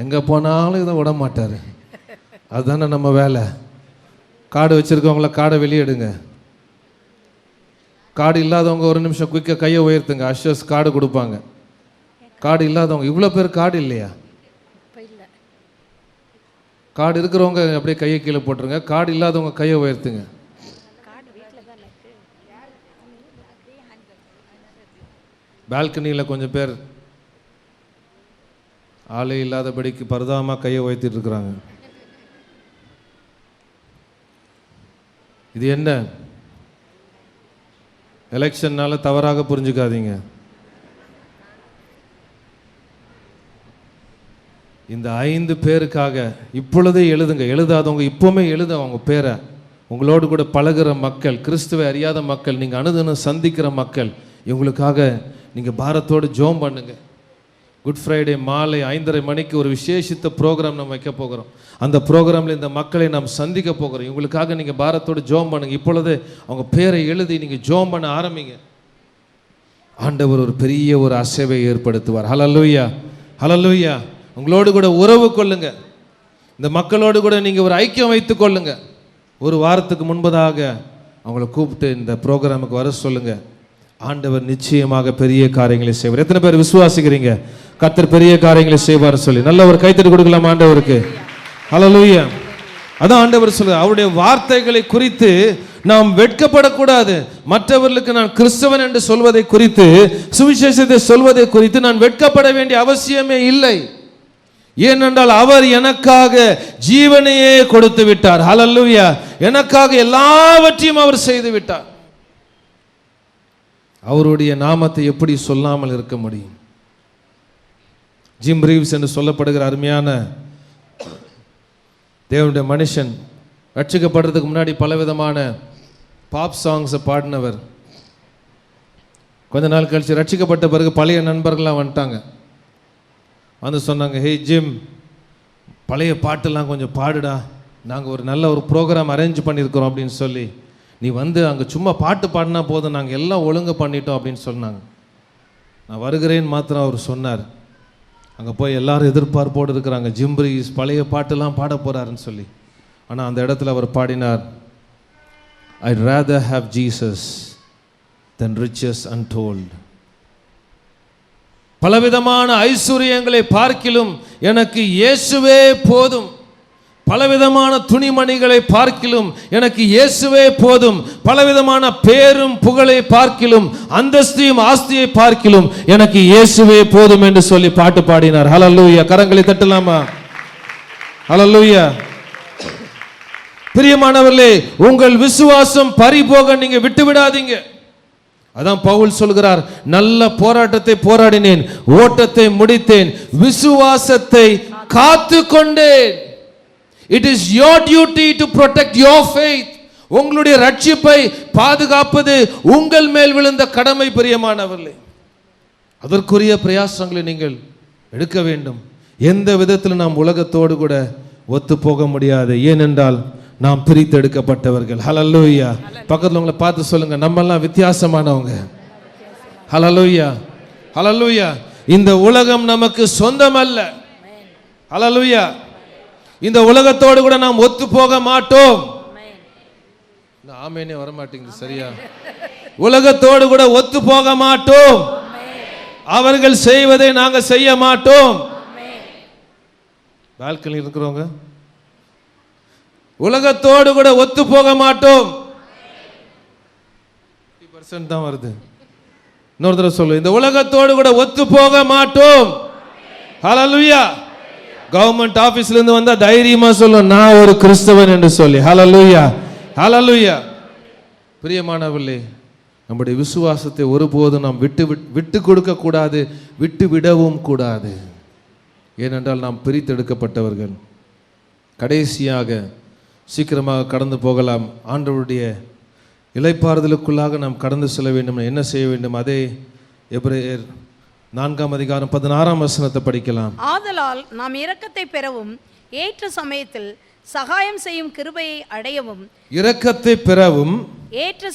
எங்க போனாலும் இதை விட மாட்டாரு. அதுதானே நம்ம வேலை. கார்டு வச்சிருக்கவங்கள கார்டை வெளியேடுங்க. கார்டு இல்லாதவங்க ஒரு நிமிஷம் குயிக்காக கையை உயர்த்துங்க. அஷர்ஸ் கார்டு கொடுப்பாங்க. கார்டு இல்லாதவங்க, இவ்வளோ பேர் கார்டு இல்லையா? கார்டு இருக்கிறவங்க அப்படியே கையை கீழே போட்டுருங்க. கார்டு இல்லாதவங்க கையை உயர்த்துங்க. பால்கனியில் கொஞ்சம் பேர் ஆளே இல்லாதபடிக்கு பரிதாபமாக கையை உயர்த்திட்டு இருக்கிறாங்க. இது என்ன? எலெக்ஷன்னால தவறாக புரிஞ்சுக்காதீங்க. இந்த 5 பேருக்காக இப்பொழுதே எழுதுங்க. எழுதாதவங்க இப்போவுமே எழுத அவங்க பேரை. உங்களோடு கூட பழகிற மக்கள், கிறிஸ்துவை அறியாத மக்கள், நீங்கள் அனுதினம் சந்திக்கிற மக்கள், இவங்களுக்காக நீங்கள் பாரத்தோடு ஜெபம் பண்ணுங்க. குட் ஃப்ரைடே மாலை 5:30 மணிக்கு ஒரு விசேஷித்த ப்ரோக்ராம் நம்ம வைக்க போகிறோம். அந்த ப்ரோக்ராமில் இந்த மக்களை நாம் சந்திக்க போகிறோம். இவங்களுக்காக நீங்கள் பாரத்தோடு ஜெபம் பண்ணுங்க. இப்பொழுது அவங்க பேரை எழுதி நீங்கள் ஜெபம் பண்ண ஆரம்பிங்க. ஆண்டவர் ஒரு பெரிய ஒரு அசைவை ஏற்படுத்துவார். ஹல்லேலூயா, ஹல்லேலூயா. உங்களோடு கூட உறவு கொள்ளுங்க. இந்த மக்களோடு கூட நீங்கள் ஒரு ஐக்கியம் வைத்து கொள்ளுங்க. ஒரு வாரத்துக்கு முன்பதாக அவங்கள கூப்பிட்டு இந்த ப்ரோக்ராமுக்கு வர சொல்லுங்க. ஆண்டவர் நிச்சயமாக பெரிய காரியங்களை செய்வார். எத்தனை பேர் விசுவாசிக்கிறீங்க கர்த்தர் பெரிய காரியங்களை செய்வார் சொல்லி? நல்ல ஒரு கைத்தட்டு கொடுக்கலாம் ஆண்டவருக்கு. ஹல்லேலூயா. அதான் ஆண்டவர் சொல்றார், அவருடைய வார்த்தைகளை குறித்து நாம் வெட்கப்படக்கூடாது. மற்றவர்களுக்கு நான் கிறிஸ்தவன் என்று சொல்வதை குறித்து, சுவிசேஷத்தை சொல்வதை குறித்து நான் வெட்கப்பட வேண்டிய அவசியமே இல்லை. ஏனென்றால் அவர் எனக்காக ஜீவனையே கொடுத்து விட்டார். ஹல்லேலூயா. எனக்காக எல்லாவற்றையும் அவர் செய்து விட்டார். அவருடைய நாமத்தை எப்படி சொல்லாமல் இருக்க முடியும்? ஜிம் ரீவ்ஸ் என்று சொல்லப்படுகிற அருமையான தேவனுடைய மனுஷன், ரட்சிக்கப்படுறதுக்கு முன்னாடி பலவிதமான பாப் சாங்ஸை பாடினவர். கொஞ்ச நாள் கழிச்சு ரட்சிக்கப்பட்ட பிறகு பழைய நண்பர்கள்லாம் வந்துட்டாங்க. வந்து சொன்னாங்க, ஹே ஜிம், பழைய பாட்டெல்லாம் கொஞ்சம் பாடுடா, நாங்கள் ஒரு நல்ல ஒரு ப்ரோக்ராம் அரேஞ்ச் பண்ணியிருக்கிறோம் அப்படின்னு சொல்லி, நீ வந்து அங்கே சும்மா பாட்டு பாடினா போதும், நாங்கள் எல்லாம் ஒழுங்கு பண்ணிட்டோம் அப்படின்னு சொன்னாங்க. நான் வருகிறேன்னு மாத்திரம் அவர் சொன்னார். அங்கே போய் எல்லாரும் எதிர்பார்ப்போடு இருக்கிறாங்க, ஜிம் ரீவ்ஸ் பழைய பாட்டெல்லாம் பாட போகிறாருன்னு சொல்லி. ஆனால் அந்த இடத்துல அவர் பாடினார், I'd rather have Jesus than riches untold. பலவிதமான ஐஸ்வர்யங்களை பார்க்கிலும் எனக்கு இயேசுவே போதும். பலவிதமான துணிமணிகளை பார்க்கிலும் எனக்கு இயேசுவே போதும், பலவிதமான பேரும் புகழை பார்க்கிலும் அந்தஸ்தையும் ஆஸ்தியை பார்க்கிலும் எனக்கு இயேசுவே போதும் என்று சொல்லி பாட்டு பாடினார். ஹல்லேலூயா. கரங்களை தட்டலாமா? ஹல்லேலூயா. பிரியமானவர்களே, உங்கள் விசுவாசம் பறிபோக நீங்க விட்டு விடாதீங்க. அதான் பவுல் சொல்கிறார், நல்ல போராட்டத்தை போராடினேன், ஓட்டத்தை முடித்தேன், விசுவாசத்தை காத்து கொண்டேன். It is your duty to protect your faith. உங்களுடைய ரட்சிப்பை பாதுகாப்பது உங்கள் மேல் விழுந்த கடமை. பிரியமானவர்களே, அதற்குரிய பிரயாசங்களை நீங்கள் எடுக்க வேண்டும். எந்த விதத்தில் நாம் உலகத்தோடு கூட ஒத்து போக முடியாது. ஏனென்றால் நாம் பிரித்து எடுக்கப்பட்டவர்கள். ஹல்லேலூயா. பக்கத்தில் உங்களை பார்த்து சொல்லுங்க, நம்ம எல்லாம் வித்தியாசமானவங்க. ஹல்லேலூயா. ஹல்லேலூயா. இந்த உலகம் நமக்கு சொந்தம் அல்ல. ஹல்லேலூயா. இந்த உலகத்தோடு கூட நாம் ஒத்து போக மாட்டோம். ஆமேனே வர மாட்டேங்குது சரியா? உலகத்தோடு கூட ஒத்து போக மாட்டோம். அவர்கள் செய்வதை நாங்க செய்ய மாட்டோம். பால்கனியில் இருக்கிறவங்க, உலகத்தோடு கூட ஒத்து போக மாட்டோம். 50% தான் வருது. இன்னொரு தடவை சொல்லு, இந்த உலகத்தோடு கூட ஒத்து போக மாட்டோம். ஹல்லேலூயா. கவர்மெண்ட் ஆபீஸ்ல இருந்து வந்தா தைரியமா சொல்லும், நான் ஒரு கிறிஸ்தவன் என்று சொல்லி. ஹல்லேலூயா. ஹல்லேலூயா. பிரியமானவர்களே, நம்முடைய விசுவாசத்தை ஒருபோதும் நாம் விட்டு கொடுக்க கூடாது, விட்டு விடவும் கூடாது. ஏனென்றால் நாம் பிரித்தெடுக்கப்பட்டவர்கள். கடைசியாக சீக்கிரமாக கடந்து போகலாம். ஆண்டவருடைய இளைப்பாறுதலுக்குள்ளாக நாம் கடந்து செல்ல வேண்டும். என்ன செய்ய வேண்டும்? அதே எபிரேயர் 4:16 படிக்கலாம். ஆதலால் நாம் இரக்கத்தை பெறவும் ஏற்ற சமயத்தில் சகாயம் செய்யும் கிருபையை அடையவும், இரக்கத்தை பெறவும் ஏற்ற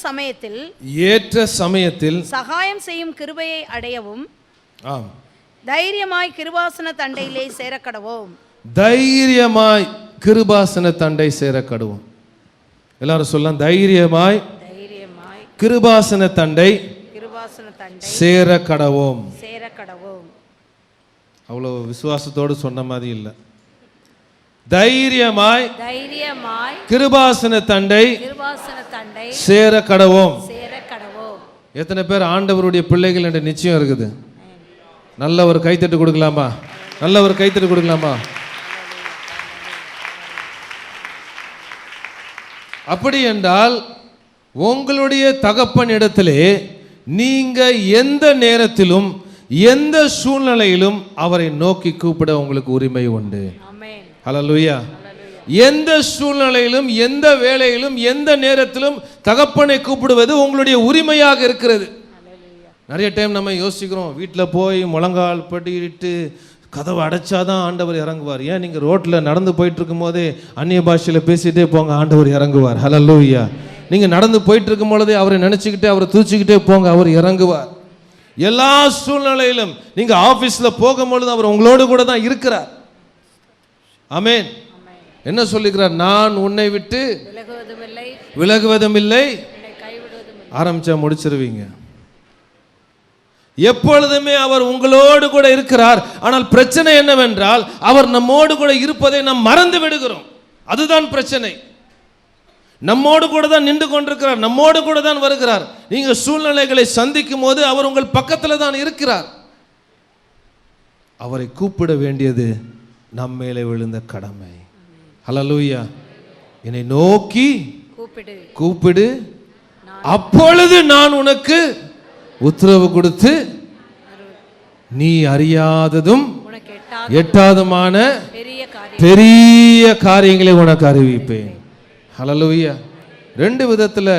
சமயத்தில் சகாயம் செய்யும் கிருபையை அடையவும், ஆம், தைரியமாய் கிருபாசன தண்டையிலே சேரக்கடவோம். தைரியமாய் கிருபாசன தண்டை சேரக்கடவோம். எல்லாரும் சொல்லலாம், தைரியமாய் கிருபாசன தண்டை சேரக்கடவோம். அவ்வளவு விசுவாசத்தோடு சொன்ன மாதிரி இல்லை. தைரியமாய் கிருபாசன தண்டை சேரக்கடவோம். எத்தனை பேர் ஆண்டவருடைய பிள்ளைகள் என்ற நிச்சயம் இருக்குது? நல்ல ஒரு கைத்தட்டு கொடுக்கலாமா? நல்ல ஒரு கைத்தட்டு கொடுக்கலாமா? அப்படி என்றால் உங்களுடைய தகப்பன் இடத்திலே நீங்க எந்த நேரத்திலும் எந்த சூழ்நிலையிலும் அவரை நோக்கி கூப்பிட உங்களுக்கு உரிமை உண்டு. ஹல்லேலூயா. எந்த சூழ்நிலையிலும் எந்த வேளையிலும் எந்த நேரத்திலும் தகப்பனை கூப்பிடுவது உங்களுடைய உரிமையாக இருக்கிறது. நிறைய டைம் நம்ம யோசிக்கிறோம், வீட்டில் போய் முழங்கால் படிட்டு கதவை அடைச்சாதான் ஆண்டவர் இறங்குவார். ஏன் நீங்கள் ரோட்டில் நடந்து போயிட்டு இருக்கும் போதே அந்நிய பாஷையில் பேசிகிட்டே போங்க, ஆண்டவர் இறங்குவார். ஹல்லேலூயா. நீங்கள் நடந்து போயிட்டு இருக்கும் பொழுதே அவரை நினச்சிக்கிட்டே அவரை தூச்சிக்கிட்டே போங்க, அவர் இறங்குவார். எல்லா சூழ்நிலையிலும் நீங்கள் ஆஃபீஸில் போகும்பொழுது அவர் உங்களோடு கூட தான் இருக்கிறார். ஆமென். என்ன சொல்லுகிறார்? நான் உன்னை விட்டு விலகுவதும் இல்லை. ஆரம்பிச்சா முடிச்சிருவீங்க. எப்பொழுதுமே அவர் உங்களோடு கூட இருக்கிறார். ஆனால் பிரச்சனை என்னவென்றால் அவர் நம்மோடு கூட இருப்பதை நாம் மறந்து விடுகிறோம். அதுதான் பிரச்சனை. நம்மோடு கூட தான் நின்று கொண்டிருக்கிறார், நம்மோடு கூட தான் வருகிறார். நீங்க சூழ்நிலைகளை சந்திக்கும் போது அவர் உங்கள் பக்கத்தில் தான் இருக்கிறார். அவரை கூப்பிட வேண்டியது நம் மேலே விழுந்த கடமை. ஹல்லேலூயா. என்னை நோக்கி கூப்பிடு, அப்பொழுது நான் உனக்கு உத்தரவு கொடுத்து நீ அறியாததும் எட்டாததுமான பெரிய காரியங்களை உனக்கு அறிவிப்பேன். ஹல்லேலூயா. ரெண்டு விதத்தில்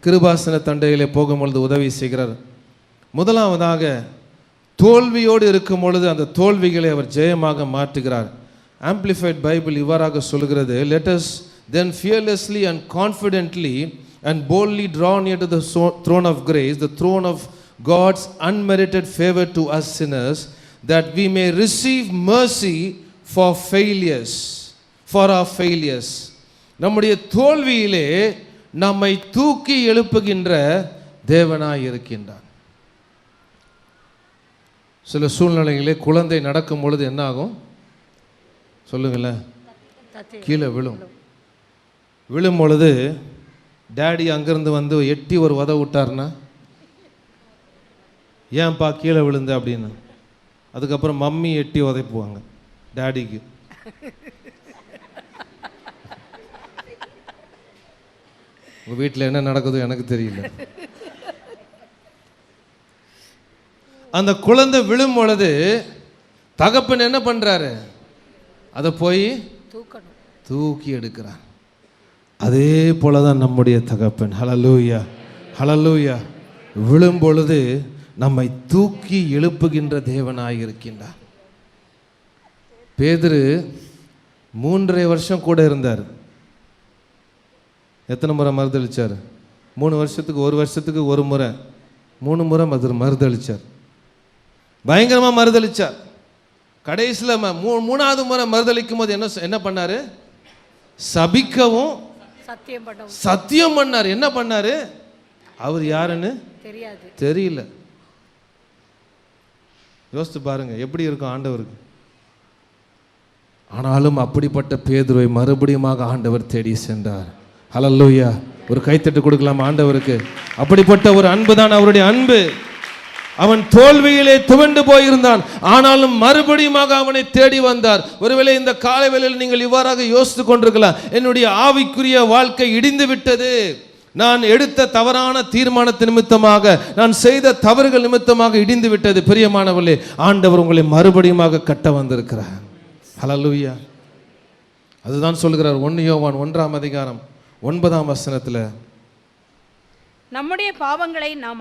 கிருபாசன தண்டையிலே போகும்பொழுது உதவி செய்கிறார். முதலாவதாக தோல்வியோடு இருக்கும் பொழுது அந்த தோல்விகளை அவர் ஜெயமாக மாற்றுகிறார். ஆம்பிளிஃபைட் பைபிள் இவ்வாறாக சொல்கிறது, let us then fearlessly and confidently and boldly draw near to the throne of grace, the throne of God's unmerited favor to us sinners, that we may receive mercy for failures, for our failures. நம்முடைய தோல்வியிலே நம்மை தூக்கி எழுப்புகின்ற தேவனாய் இருக்கின்றார். சில சூழ்நிலைகளிலே குழந்தை நடக்கும் பொழுது என்ன ஆகும் சொல்லுங்களேன்? கீழே விழும் பொழுது டேடி அங்கேருந்து வந்து எட்டி ஒரு உத விட்டார்னா, ஏன்பா கீழே விழுந்த அப்படின்னு. அதுக்கப்புறம் மம்மி எட்டி உதைப்புவாங்க டேடிக்கு. உங்கள் வீட்டில் என்ன நடக்குதோ எனக்கு தெரியல. அந்த குழந்தை விழும் பொழுது தகப்பன் என்ன பண்ணுறாரு, அதை போய் தூக்கி எடுக்கிறார். அதே போல தான் நம்முடைய தகப்பன். ஹல்லேலூயா, ஹல்லேலூயா. விழும் பொழுது நம்மை தூக்கி எழுப்புகின்ற தேவனாய் இருக்கின்றார். பேதுரு 3.5 வருஷம் கூட இருந்தார். எத்தனை முறை மறுதளிச்சார்? 3 வருஷத்துக்கு, 1 வருஷத்துக்கு 1 முறை, 3 முறை மறுதளிச்சார். பயங்கரமாக மறுதளிச்சார். கடைசியில் 3ஆவது முறை மறுதளிக்கும் போது என்ன பண்ணாரு? சபிக்கவும் சத்தியம் பண்ணார். என்ன பண்ணாரு? அவர் யாருன்னு தெரியல. யோசித்து பாருங்க எப்படி இருக்கும் ஆண்டவருக்கு. ஆனாலும் அப்படிப்பட்ட பேதுருவை மறுபடியும் ஆண்டவர் தேடி சென்றார். ஹல்லேலூயா. ஒரு கைத்தட்டு கொடுக்கலாம் ஆண்டவருக்கு. அப்படிப்பட்ட ஒரு அன்பு தான் அவருடைய அன்பு. அவன் தோல்வியிலே துவண்டு போயிருந்தான், ஆனாலும் மறுபடியும் அவனை தேடி வந்தார். ஒருவேளை இந்த காலை வேளையில் நீங்கள் இவ்வாறாக யோசித்துக் கொண்டிருக்கலாம், என்னுடைய ஆவிக்குரிய வாழ்க்கை இடிந்து விட்டது, நான் எடுத்த தவறான தீர்மானத்தின் நிமித்தமாக, நான் செய்த தவறுகள் நிமித்தமாக இடிந்து விட்டது. பிரியமானவர்களே, ஆண்டவர் உங்களை மறுபடியும் கட்ட வந்திருக்கிறார். ஹல்லேலூயா. அதுதான் சொல்கிறார் 1 யோவான் 1ஆம் அதிகாரம் 9ஆம் வசனத்தில், நம்முடைய பாவங்களை நாம்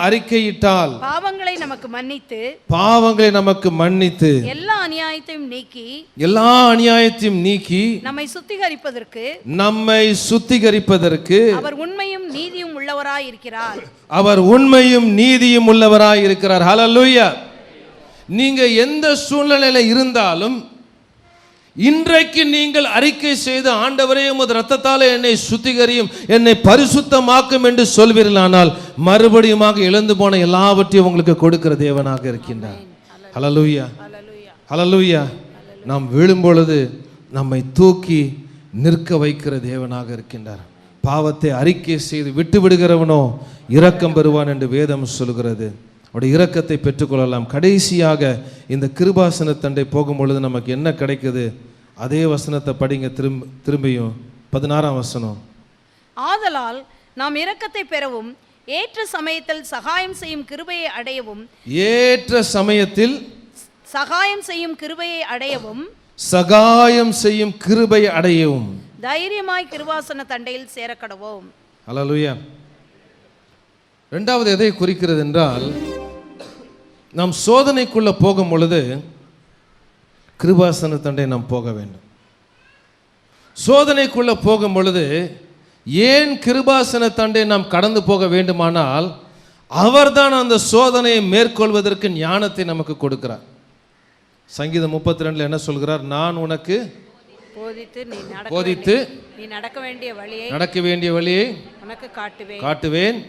அறிக்கையிட்டால், பாவங்களை நமக்கு மன்னித்து எல்லா அநியாயத்தையும் நீக்கி நம்மை சுத்திகரிப்பதற்கு அவர் உண்மையும் நீதியும் உள்ளவராய் இருக்கிறார். ஹல்லேலூயா. நீங்க எந்த சூழ்நிலையில இருந்தாலும் இன்றைக்கு நீங்கள் அறிக்கை செய்து, ஆண்டவரே உமது இரத்தத்தாலே என்னை சுத்திகரியும், என்னை பரிசுத்தமாக்கும் என்று சொல்வீர்களானால், மறுபடியும் இழந்து போன எல்லாவற்றையும் உங்களுக்கு கொடுக்கிற தேவனாக இருக்கின்றார். ஹல்லேலூயா, ஹல்லேலூயா. நாம் விழும் பொழுது நம்மை தூக்கி நிற்க வைக்கிற தேவனாக இருக்கின்றார். பாவத்தை அறிக்கை செய்து விட்டு விடுகிறவனோ இரக்கம் பெறுவான் என்று வேதம் சொல்கிறது. அவருடைய இரக்கத்தை பெற்றுக்கொள்ளலாம். கடைசியாக இந்த கிருபாசன தண்டை போகும் பொழுது நமக்கு என்ன கிடைக்குது? அதே வசனத்தை படிங்க திரும்பியும் 16ஆம் வசனம். ஆதலால் நாம் இரக்கத்தை பெறவும் ஏற்ற சமயத்தில் சகாயம் செய்யும் கிருபையை அடையவும், சகாயம் செய்யும் கிருபையை அடையவும் தைரியமாய் கிருபாசன தண்டையில் சேரக்கடவோம். ஹல்லேலூயா. இரண்டாவது எதை குறிக்கிறது என்றால், நாம் சோதனைக்குள்ள போகும் பொழுது கிருபாசன தண்டை நாம் போக வேண்டும். சோதனைக்குள்ள போகும் பொழுது ஏன் கிருபாசன தண்டை நாம் கடந்து போக வேண்டுமானால், அவர்தான் அந்த சோதனையை மேற்கொள்வதற்கு ஞானத்தை நமக்கு கொடுக்கிறார். சங்கீதம் 32 என்ன சொல்கிறார்? நான் உனக்கு போதித்து நீ நடக்க வேண்டிய வழியை உனக்கு காட்டுவேன்,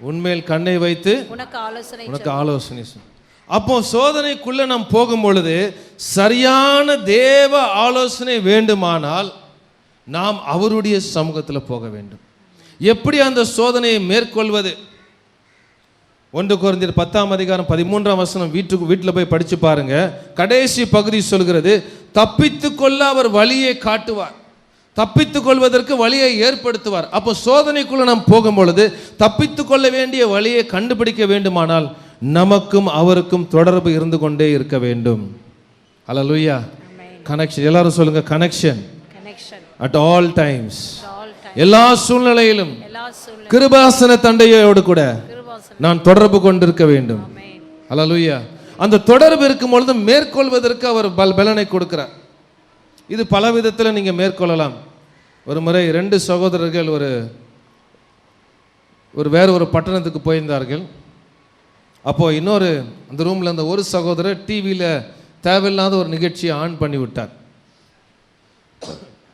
உன்மேல் கண்ணை வைத்து உனக்கு ஆலோசனை. அப்போ சோதனைக்குள்ள நாம் போகும் பொழுது சரியான தேவ ஆலோசனை வேண்டுமானால் நாம் அவருடைய சமூகத்தில் போக வேண்டும். எப்படி அந்த சோதனையை மேற்கொள்வது? 1 கொரிந்தியர் 10ஆம் அதிகாரம் 13ஆம் வசனம் வீட்டில் போய் படிச்சு பாருங்க. கடைசி பகுதி சொல்கிறது, தப்பித்துக் கொள்ள அவர் வழியை காட்டுவார், தப்பித்துக் கொள்வதற்கு வழியை ஏற்படுத்துவார். அப்போ சோதனைக்குள்ள நாம் போகும் பொழுது தப்பித்துக் கொள்ள வேண்டிய வழியை கண்டுபிடிக்க வேண்டுமானால் நமக்கும் அவருக்கும் தொடர்பு இருந்து கொண்டே இருக்க வேண்டும். ஹல்லேலூயா. கனெக்ஷன். எல்லாரும் சொல்லுங்க, கனெக்ஷன் அட் ஆல் டைம்ஸ். எல்லா சூழ்நிலையிலும் கிருபாசன தண்டையோடு கூட நான் தொடர்பு கொண்டிருக்க வேண்டும். ஹல்லேலூயா. அந்த தொடர்பு இருக்கும் பொழுது மேற்கொள்வதற்கு அவர் பலனை கொடுக்கிறார். இது பல விதத்தில் நீங்கள் மேற்கொள்ளலாம். ஒரு முறை 2 சகோதரர்கள் வேற ஒரு பட்டணத்துக்கு போயிருந்தார்கள். அப்போ இன்னொரு அந்த ரூமில் அந்த ஒரு சகோதரர் டிவியில் தேவையில்லாத ஒரு நிகழ்ச்சியை ஆன் பண்ணி விட்டார்.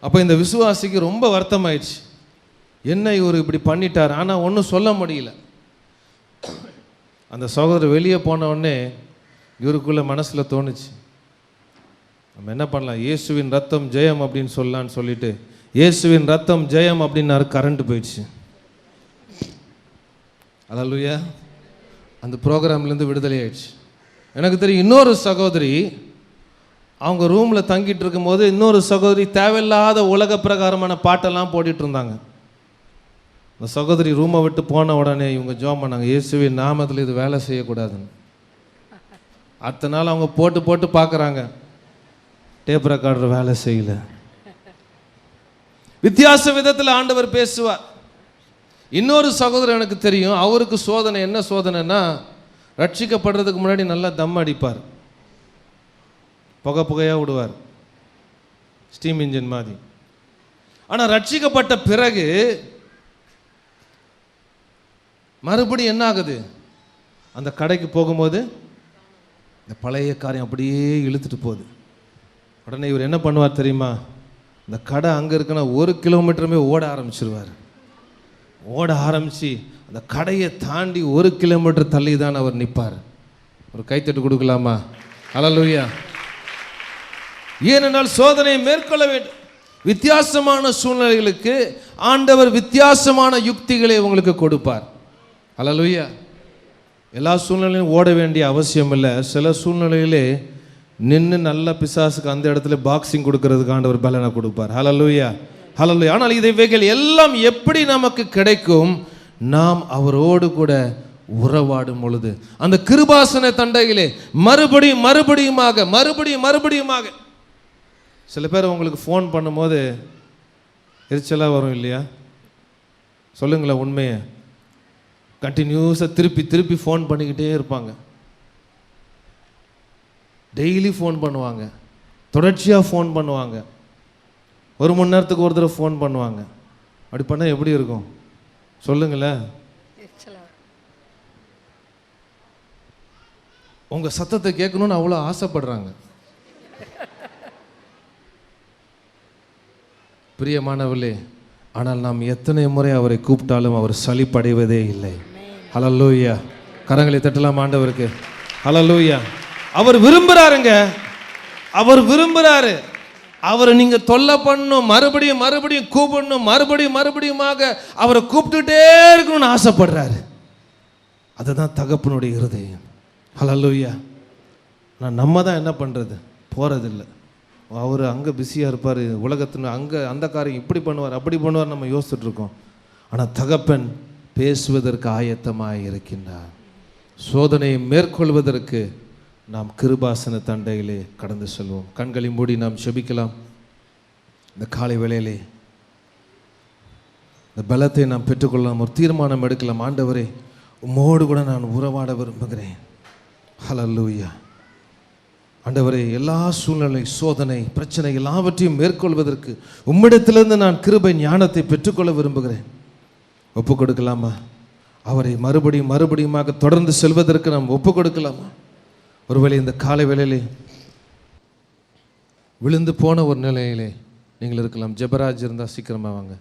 அப்போ இந்த விசுவாசிக்கு ரொம்ப வருத்தமாயிடுச்சு. என்ன இவர் இப்படி பண்ணிட்டார், ஆனால் ஒன்றும் சொல்ல முடியல. அந்த சகோதரர் வெளியே போன உடனே இவருக்குள்ள மனசில் தோணுச்சு, நம்ம என்ன பண்ணலாம், இயேசுவின் ரத்தம் ஜெயம் அப்படின்னு சொல்லலான்னு சொல்லிட்டு இயேசுவின் ரத்தம் ஜெயம் அப்படின்னாரு, கரண்ட் போயிடுச்சு. அல்லேலூயா. அந்த ப்ரோக்ராம்லேருந்து விடுதலை ஆயிடுச்சு. எனக்கு தெரியும் இன்னொரு சகோதரி அவங்க ரூமில் தங்கிட்டு இருக்கும்போது இன்னொரு சகோதரி தேவையில்லாத உலக பிரகாரமான பாட்டெல்லாம் போட்டுட்டு இருந்தாங்க. அந்த சகோதரி ரூமை விட்டு போன உடனே இவங்க ஜெபம் பண்ணாங்க, இயேசுவின் நாமத்தில் இது வேலை செய்யக்கூடாதுன்னு. அடுத்த நாள் அவங்க போட்டு போட்டு பார்க்குறாங்க, டேப் ரெக்கார்டர் வேலை செய்யல. வித்தியாச விதத்தில் ஆண்டவர் பேசுவார். இன்னொரு சகோதரர் எனக்கு தெரியும், அவருக்கு சோதனை என்ன சோதனைன்னா, ரட்சிக்கப்படுறதுக்கு முன்னாடி நல்லா தம் அடிப்பார், புகையாக விடுவார், ஸ்டீம் இன்ஜின் மாதிரி. ஆனால் ரட்சிக்கப்பட்ட பிறகு மறுபடியும் என்ன ஆகுது, அந்த கடைக்கு போகும்போது இந்த பழைய காரியம் அப்படியே இழுத்துட்டு போகுது. உடனே இவர் என்ன பண்ணுவார் தெரியுமா, இந்த கடை அங்கே இருக்குன்னா 1 கிலோமீட்டருமே ஓட ஆரம்பிச்சிருவார். ஓட ஆரம்பித்து அந்த கடையை தாண்டி 1 கிலோமீட்டர் தள்ளி தான் அவர் நிற்பார். ஒரு கைத்தட்டு கொடுக்கலாமா? அல்லேலூயா. ஏனென்றால் சோதனையை மேற்கொள்ள வேண்டும். வித்தியாசமான சூழ்நிலைகளுக்கு ஆண்டவர் வித்தியாசமான யுக்திகளை உங்களுக்கு கொடுப்பார். அல்லேலூயா. எல்லா சூழ்நிலையிலும் ஓட வேண்டிய அவசியம் இல்லை. சில சூழ்நிலையிலே நின்று நல்ல பிசாசுக்கு அந்த இடத்துல பாக்ஸிங் கொடுக்கறதுக்கு ஆண்டவர் பலனை கொடுப்பார். ஹல்லேலூயா, ஹல்லேலூயா. ஆனால் இவைகள் எல்லாம் எப்படி நமக்கு கிடைக்கும்? நாம் அவரோடு கூட உறவாடும் பொழுது, அந்த கிருபாசன தண்டையிலே மறுபடியும் மறுபடியுமாக. சில பேர் உங்களுக்கு ஃபோன் பண்ணும்போது எரிச்சலாக வரும் இல்லையா? சொல்லுங்களேன் உண்மையை. கண்டினியூஸாக திருப்பி ஃபோன் பண்ணிக்கிட்டே இருப்பாங்க. டெய்லி ஃபோன் பண்ணுவாங்க, தொடர்ச்சியாக ஃபோன் பண்ணுவாங்க, 1 மணி நேரத்துக்கு ஒரு தடவை ஃபோன் பண்ணுவாங்க. அப்படி பண்ணால் எப்படி இருக்கும் சொல்லுங்களேன்? உங்கள் சத்தத்தை கேட்கணும்னு அவ்வளோ ஆசைப்படுறாங்க. பிரியமானவர்களே, ஆனால் நாம் எத்தனை முறை அவரை கூப்பிட்டாலும் அவர் சலிப்படைவதே இல்லை. ஹல்லேலூயா. கரங்களை தட்டலாம் ஆண்டவருக்கு. ஹல்லேலூயா. அவர் விரும்புகிறாருங்க, அவர் விரும்புகிறாரு. அவரை நீங்கள் தொல்லை பண்ணணும், மறுபடியும் கூப்பிடணும், மறுபடியுமாக அவரை கூப்பிட்டுட்டே இருக்கணும்னு ஆசைப்படுறாரு. அதுதான் தகப்பனுடைய இருதயம். ஹல்லேலூயா. ஆனால் நம்ம தான் என்ன பண்ணுறது, போகிறதில்லை. அவர் அங்கே பிஸியாக இருப்பார், உலகத்தில் அங்கே அந்த காரியம் இப்படி பண்ணுவார் அப்படி பண்ணுவார் நம்ம யோசிச்சுட்டு இருக்கோம். ஆனால் தகப்பன் பேசுவதற்கு ஆயத்தமாக இருக்கின்றார். சோதனையை மேற்கொள்வதற்கு நாம் கிருபாசன தண்டையிலே கடந்து செல்வோம். கண்களை மூடி நாம் செபிக்கலாம். இந்த காலை வேளையிலே இந்த பலத்தை நாம் பெற்றுக்கொள்ளலாம். ஒரு தீர்மானம் எடுக்கலாம். ஆண்டவரே, உம்மோடு கூட நான் உறவாட விரும்புகிறேன். ஹல்லேலூயா. ஆண்டவரே, எல்லா சூழ்நிலை, சோதனை, பிரச்சனை எல்லாவற்றையும் மேற்கொள்வதற்கு உம்மிடத்திலிருந்து நான் கிருபை ஞானத்தை பெற்றுக்கொள்ள விரும்புகிறேன். ஒப்பு கொடுக்கலாமா? அவரை மறுபடியுமாக தொடர்ந்து செல்வதற்கு நாம் ஒப்பு கொடுக்கலாமா? ஒருவேளை இந்த காலை வேளையிலே விழுந்து போன ஒரு நிலையிலே நீங்கள் இருக்கலாம். ஜெபராஜ் இருந்தால் சீக்கிரமாக வாங்க.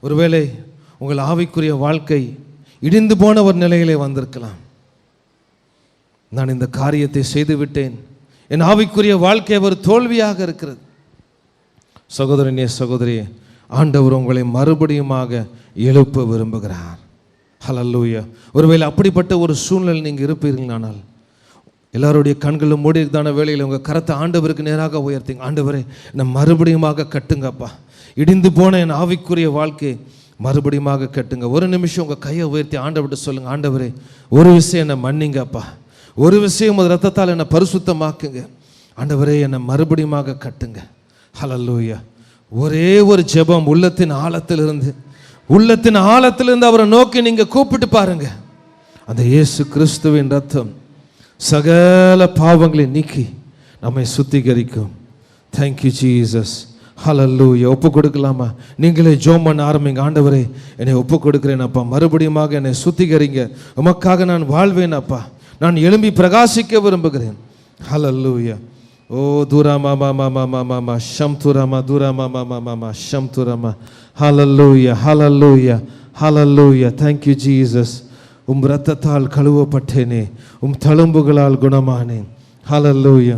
ஒருவேளை உங்கள் ஆவிக்குரிய வாழ்க்கை இடிந்து போன ஒரு நிலையிலே வந்திருக்கலாம். நான் இந்த காரியத்தை செய்து விட்டேன், என் ஆவிக்குரிய வாழ்க்கை ஒரு தோல்வியாக இருக்கிறது. சகோதரனே, சகோதரியே, ஆண்டவர் உங்களை மறுபடியுமாக எழுப்ப விரும்புகிறார். ஹல்லேலூயா. ஒருவேளை அப்படிப்பட்ட ஒரு சூழ்நிலை நீங்கள் இருப்பீர்களானால் எல்லாருடைய கண்களும் மூடிதான வேளையில் உங்கள் கரத்தை ஆண்டவருக்கு நேராக உயர்த்திங்க. ஆண்டவரே, நான் மறுபடியுமாக கட்டுங்கப்பா, இடிந்து போன என் ஆவிக்குரிய வாழ்க்கையை மறுபடியுமாக கட்டுங்க. ஒரு நிமிஷம் உங்கள் கையை உயர்த்தி ஆண்டவர்கிட்ட சொல்லுங்க, ஆண்டவரே, ஒரு விஷயம் என்னை மன்னிங்கப்பா, ஒரு விஷயம் அது ரத்தத்தால் என்னை பரிசுத்தமாக்குங்க. ஆண்டவரே, என்னை மறுபடியுமாக கட்டுங்க. ஹல்லேலூயா. ஒரே ஒரு ஜெபம் உள்ளத்தின் ஆழத்திலிருந்து அவரை நோக்கி நீங்க கூப்பிட்டு பாருங்க. அந்த இயேசு கிறிஸ்துவின் ரத்தம் சகல பாவங்களை நீக்கி நம்மை சுத்திகரிக்கும். Thank you Jesus. ஹல்லேலூயா. ஒப்பு கொடுக்கலாமா? நீங்களே ஜெபம் பண்ண ஆரம்பிங்க. ஆண்டவரே, என்னை ஒப்பு கொடுக்கிறேன் அப்பா, மறுபடியுமாக என்னை சுத்திகரிங்க. உமக்காக நான் வாழ்வேன் அப்பா, நான் எழும்பி பிரகாசிக்க விரும்புகிறேன். ஹல்லேலூயா. ஓ தூராமா மாமா மாமா மாமா ஷம் துராமா தூராமா மாமா மாமா ஷம் துராமா. Hallelujah, hallelujah, hallelujah. Thank you Jesus. உம் இரத்தத்தால் கழுவப்பட்டேனே, உம் தழும்புகளால் குணமானேன். ஹல்லேலூயா.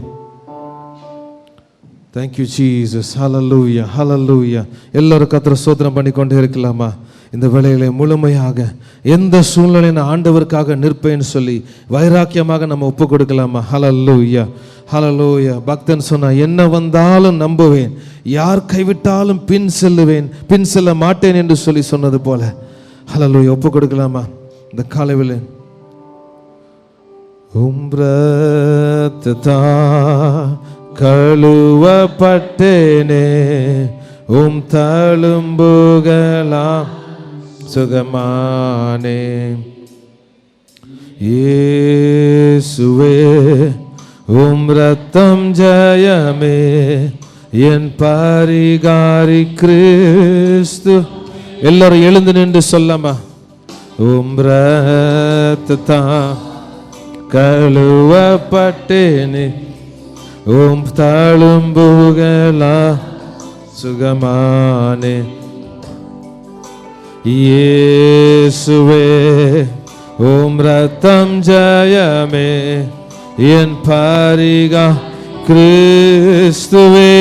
Thank you Jesus. ஹalleluya, ஹalleluya. எல்லாரும் கர்த்தரை ஸ்தோத்திரம் பண்ணி கொண்டே இருக்கலாமா? இந்த வேளையிலே முழுமையாக எந்த சூழ்நிலையின் ஆண்டவருக்காக நிற்பேன்னு சொல்லி வைராக்கியமாக நம்ம ஒப்பு கொடுக்கலாமா? ஹalleluya, ஹalleluya. பக்தன் சொன்னா, என்ன வந்தாலும் நம்புவேன், யார் கைவிட்டாலும் பின் செல்ல மாட்டேன் என்று சொல்லி சொன்னது போல ஹalleluya ஒப்பு கொடுக்கலாமா? இந்த காலையிலே உம்ரத்தா கழுவப்பட்டேனே, தழும்புகளாம் சுகமானே. இயேசுவே ரத்தம் ஜெயமே, என் பரிகாரி கிறிஸ்து. எல்லாரும் எழுந்து நின்று சொல்லாமா? ரத்தா கழுவப்பட்டேனே, தழும்புகளா சுகமானே. இயேசுவே ரத்தம் ஜெயமே, என் பரிகாரி கிறிஸ்துவே.